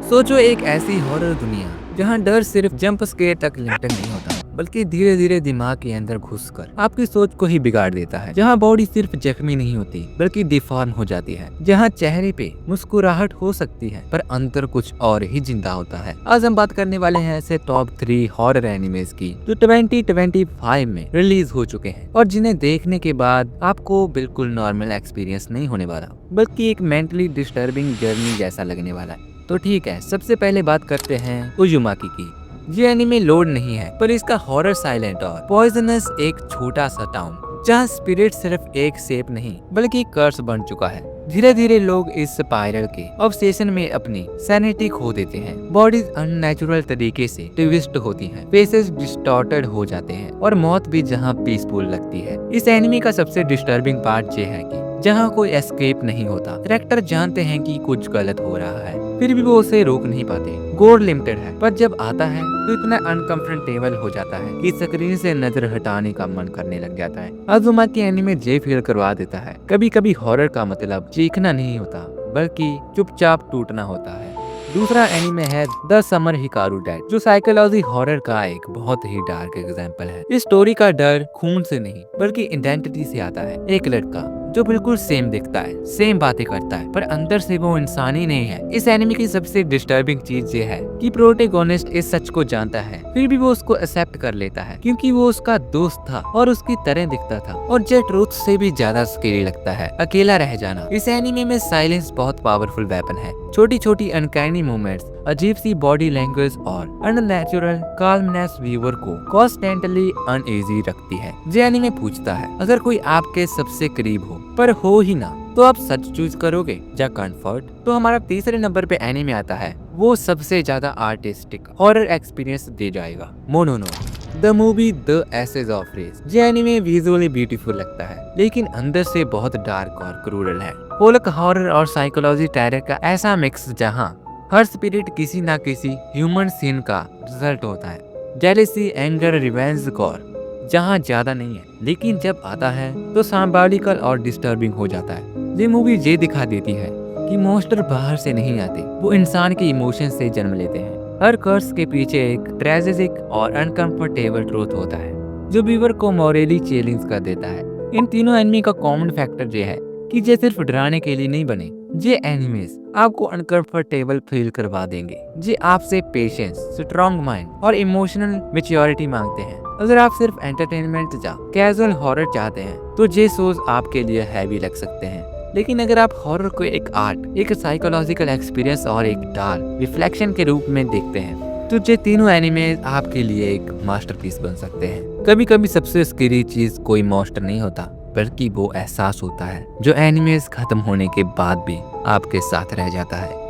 सोचो एक ऐसी हॉरर दुनिया जहां डर सिर्फ जंप स्केयर तक लिमिटेड नहीं होता, बल्कि धीरे धीरे दिमाग के अंदर घुसकर आपकी सोच को ही बिगाड़ देता है। जहां बॉडी सिर्फ जख्मी नहीं होती बल्कि डिफॉर्म हो जाती है। जहां चेहरे पे मुस्कुराहट हो सकती है पर अंदर कुछ और ही जिंदा होता है। आज हम बात करने वाले हैं ऐसे टॉप 3 हॉरर एनिमेज की जो 2025 में रिलीज हो चुके हैं और जिन्हें देखने के बाद आपको बिल्कुल नॉर्मल एक्सपीरियंस नहीं होने वाला, बल्कि एक मेंटली डिस्टर्बिंग जर्नी जैसा लगने वाला है। तो ठीक है, सबसे पहले बात करते हैं उजुमाकी की। ये एनिमे लोड नहीं है, पर इसका हॉरर साइलेंट और पॉइजनस एक छोटा सा टाउन जहाँ स्पिरिट सिर्फ एक शेप नहीं बल्कि कर्स बन चुका है। धीरे धीरे लोग इस स्पाइरल के ऑब्सेशन में अपनी सैनिटी खो देते हैं। बॉडीज अननेचुरल तरीके से ट्विस्ट होती हैं, फेसेस डिस्टॉर्टेड हो जाते हैं और मौत भी जहाँ पीसफुल लगती है। इस एनिमे का सबसे डिस्टर्बिंग पार्ट ये है कि जहाँ कोई एस्केप नहीं होता। कैरेक्टर जानते हैं कि कुछ गलत हो रहा है, फिर भी वो उसे रोक नहीं पाते। गोर लिमिटेड है, पर जब आता है तो इतना अनकंफर्टेबल हो जाता है कि स्क्रीन से नजर हटाने का मन करने लग जाता है। अजुमाकी एनिमे जे फील करवा देता है। कभी कभी हॉरर का मतलब चीखना नहीं होता, बल्कि चुपचाप टूटना होता है। दूसरा एनिमे है द समर हिकारू डेड, जो साइकोलॉजी हॉरर का एक बहुत ही डार्क एग्जाम्पल है। इस स्टोरी का डर खून से नहीं बल्कि आइडेंटिटी से आता है। एक लड़का जो बिल्कुल सेम दिखता है, सेम बातें करता है, पर अंदर से वो इंसान ही नहीं है। इस एनिमे की सबसे डिस्टर्बिंग चीज ये है कि प्रोटैगनिस्ट इस सच को जानता है, फिर भी वो उसको एक्सेप्ट कर लेता है क्योंकि वो उसका दोस्त था और उसकी तरह दिखता था। और जो ट्रूथ से भी ज्यादा स्केरी लगता है अकेला रह जाना। इस एनिमे में साइलेंस बहुत पावरफुल वेपन है। छोटी छोटी अनकैनी मूवमेंट्स, अजीब सी बॉडी लैंग्वेज और अननेचुरल काल्मनेस व्यूअर को कॉन्स्टेंटली अनईजी रखती है। जे एनिमे पूछता है, अगर कोई आपके सबसे करीब हो पर हो ही ना, तो आप सच चूज करोगे या कंफर्ट? तो हमारा तीसरे नंबर पे एनिमे आता है, वो सबसे ज्यादा आर्टिस्टिक हॉरर एक्सपीरियंस दे जाएगा, Mononoke the movie the ashes of rage. ये एनिमे विजुअली ब्यूटीफुल लगता है, लेकिन अंदर से बहुत डार्क और क्रूरल है। फोल्क हॉरर और साइकोलॉजी टेरर का ऐसा मिक्स जहाँ हर स्पिरिट किसी ना किसी ह्यूमन सीन का रिजल्ट होता है। जेलेसी, एंगर, रिवेंज, गॉर जहाँ ज्यादा नहीं है, लेकिन जब आता है तो सांबालिकल और डिस्टर्बिंग हो जाता है। ये मूवी ये दिखा देती है कि मॉन्स्टर बाहर से नहीं आते, वो इंसान के इमोशन से जन्म लेते हैं। हर कर्स के पीछे एक ट्रेजिक और अनकंफर्टेबल ट्रूथ होता है जो व्यूअर को मॉरली चैलेंज कर देता है। इन तीनों एनिमे का कॉमन फैक्टर ये है कि ये सिर्फ डराने के लिए नहीं बने। ये एनिमेज आपको अनकंफर्टेबल फील करवा देंगे। ये आपसे पेशेंस, स्ट्रॉन्ग माइंड और इमोशनल मैच्योरिटी मांगते हैं। अगर आप सिर्फ एंटरटेनमेंट या कैजुअल हॉरर चाहते हैं तो ये शोज आपके लिए हैवी लग सकते हैं। लेकिन अगर आप हॉरर को एक आर्ट, एक साइकोलॉजिकल एक्सपीरियंस और एक डार्क रिफ्लेक्शन के रूप में देखते हैं तो ये तीनों एनिमे आपके लिए एक मास्टरपीस बन सकते हैं। कभी कभी सबसे स्कैरी चीज कोई मॉन्स्टर नहीं होता, बल्कि वो एहसास होता है जो एनिमेज खत्म होने के बाद भी आपके साथ रह जाता है।